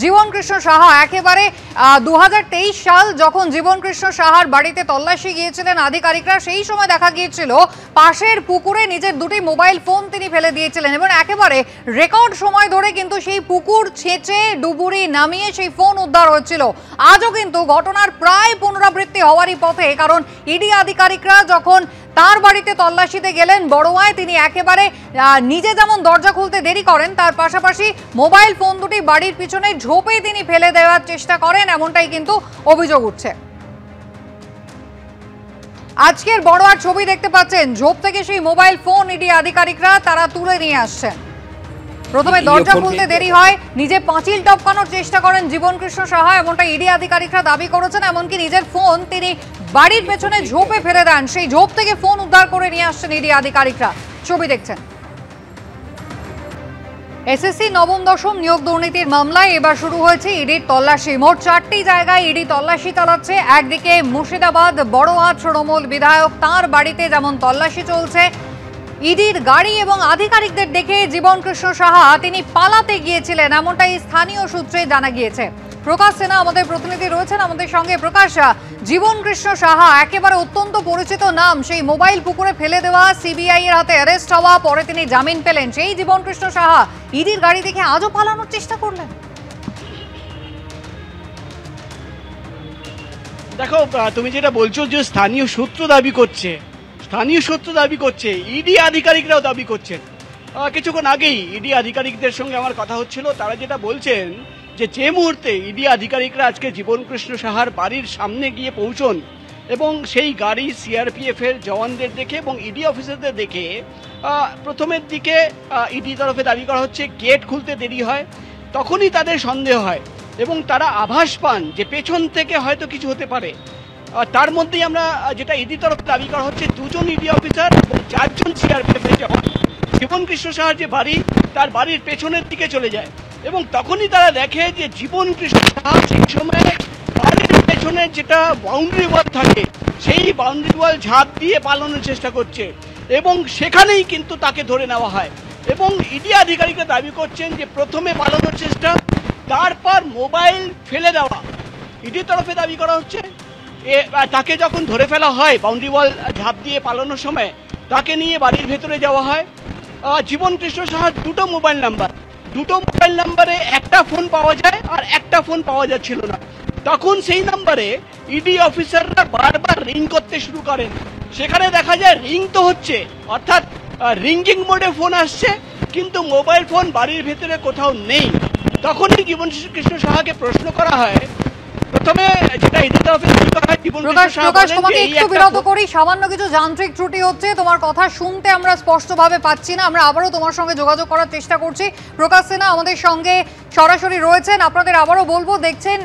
জীবন কৃষ্ণ সাহা একেবারে 2023 সাল যখন জীবন কৃষ্ণ সাহার বাড়িতে তল্লাশি গিয়েছিলেন আধিকারিকরা, সেই সময় দেখা গিয়েছিল পাশের পুকুরে নিজের দুটি মোবাইল ফোন তিনি ফেলে দিয়েছিলেন এবং একেবারে রেকর্ড সময় ধরে কিন্তু সেই পুকুর ছেঁচে ডুবুরি নামিয়ে সেই ফোন উদ্ধার হয়েছিল। আজও কিন্তু ঘটনার প্রায় পুনরাবৃত্তি হওয়ারই পথে, কারণ ইডি আধিকারিকরা যখন তার বাড়িতে তল্লাশিতে গেলেন বড়ুয়ায়, তিনি একেবারে নিজে যেমন দরজা খুলতে দেরি করেন, তার পাশাপাশি মোবাইল ফোন দুটি বাড়ির পিছনে ঝোপে তিনি ফেলে দেওয়ার চেষ্টা করেন, এমনটাই কিন্তু অভিযোগ উঠছে। আজকের বড়ুয়ার ছবি দেখতে পাচ্ছেন, ঝোপ থেকে সেই মোবাইল ফোন ইডি আধিকারিকরা তারা তুলে নিয়ে আসছেন। প্রথমে দরজা খুলতে দেরি হয়, নিজে পাঁচিল টপকানোর চেষ্টা করেন জীবন কৃষ্ণ সাহা, এমনটা ইডি আধিকারিকরা দাবি করেছেন। এমনকি নিজের ফোন তিনি বাড়ির পেছনে ঝোপে ফেলে দেন, সেই ঝোপ থেকে ফোন উদ্ধার করে নিয়ে আসছেন ইডি আধিকারিকরা। ছবি দেখছেন। এসএসসি নবম দশম নিয়োগ দুর্নীতির মামলায় এবার শুরু হয়েছে ইডির তল্লাশি। মোট 4টি জায়গায় ইডি তল্লাশি চালাচ্ছে। একদিকে মুর্শিদাবাদ বড়ুয়া তৃণমূল বিধায়ক তাঁর বাড়িতে যেমন তল্লাশি চলছে, ইডির গাড়ি এবং আধিকারিকদের দেখে জীবন কৃষ্ণ সাহা তিনি পালাতে গিয়েছিলেন, এমনটাই স্থানীয় সূত্রে জানা গিয়েছে। প্রকাশ সিনহা আমাদের প্রতিনিধি রয়েছেন আমাদের সঙ্গে। প্রকাশ, জীবন কৃষ্ণ সাহা একেবারে অত্যন্ত পরিচিত নাম, সেই মোবাইল পুকুরে ফেলে দেওয়া, সিবিআই এর হাতে অ্যারেস্ট হওয়া, পরে তিনি জামিন পেলেন, সেই জীবন কৃষ্ণ সাহা ইডির গাড়ি দেখে আজও পালানোর চেষ্টা করলেন। দেখো, তুমি যেটা বলছো যে স্থানীয় সূত্র দাবি করছে, ইডি আধিকারিকরাও দাবি করছেন। কিছুক্ষণ আগেই ইডি আধিকারিকদের সঙ্গে আমার কথা হচ্ছিল, তারা যেটা বলছেন যে মুহূর্তে ইডি আধিকারিকরা আজকে জীবন কৃষ্ণ সাহার বাড়ির সামনে গিয়ে পৌঁছন এবং সেই গাড়ি সিআরপিএফ এর জওয়ানদের দেখে এবং ইডি অফিসারদের দেখে প্রথমের দিকে ইডি তরফে দাবি করা হচ্ছে গেট খুলতে দেরি হয়, তখনই তাদের সন্দেহ হয় এবং তারা আভাস পান যে পেছন থেকে হয়তো কিছু হতে পারে। তার মধ্যেই আমরা যেটা ইডি তরফে দাবি করা হচ্ছে, 2 জন ইডি অফিসার এবং 4 জন সিআরপিএফ এর জওয়ান জীবন কৃষ্ণ সাহার যে বাড়ি, তার বাড়ির পেছনের দিকে চলে যায় এবং তখনই তারা দেখে যে জীবন কৃষ্ণ সাহা সেই সময় বাড়ির পেছনে যেটা বাউন্ডারি ওয়াল থাকে, সেই বাউন্ডারি ওয়াল ঝাঁপ দিয়ে পালানোর চেষ্টা করছে এবং সেখানেই কিন্তু তাকে ধরে নেওয়া হয়। এবং ইডি আধিকারিকরা দাবি করছেন যে প্রথমে পালানোর চেষ্টা, তারপর মোবাইল ফেলে দেওয়া। ইডির তরফে দাবি করা হচ্ছে তাকে যখন ধরে ফেলা হয় বাউন্ডারি ওয়াল ঝাঁপ দিয়ে পালানোর সময়, তাকে নিয়ে বাড়ির ভেতরে যাওয়া হয়। জীবন কৃষ্ণ সাহার দুটো মোবাইল নাম্বারে একটা ফোন পাওয়া যায় আর একটা ফোন পাওয়া যাচ্ছিল না। তখন সেই নাম্বারে ইডি অফিসাররা বারবার রিং করতে শুরু করেন। সেখানে দেখা যায় রিং তো হচ্ছে, অর্থাৎ রিঙ্গিং মোডে ফোন আসছে, কিন্তু মোবাইল ফোন বাড়ির ভেতরে কোথাও নেই। তখনই জীবন কৃষ্ণ সাহাকে প্রশ্ন করা হয়। প্রথমে যেটা ইডি তরফে দাবি করা হয়, জীবন কৃষ্ণ সাহা বলেন যে এই একটা বিরত করি, সামান্য কিছু যান্ত্রিক ত্রুটি হচ্ছে, তোমার কথা শুনতে আমরা স্পষ্টভাবে পাচ্ছি না। আমরা আবারও তোমার সঙ্গে যোগাযোগ করার চেষ্টা করছি। প্রকাশ সিনহা আমাদের সঙ্গে সরাসরি রয়েছেন। আপনাদের আবারও বলবো, দেখছেন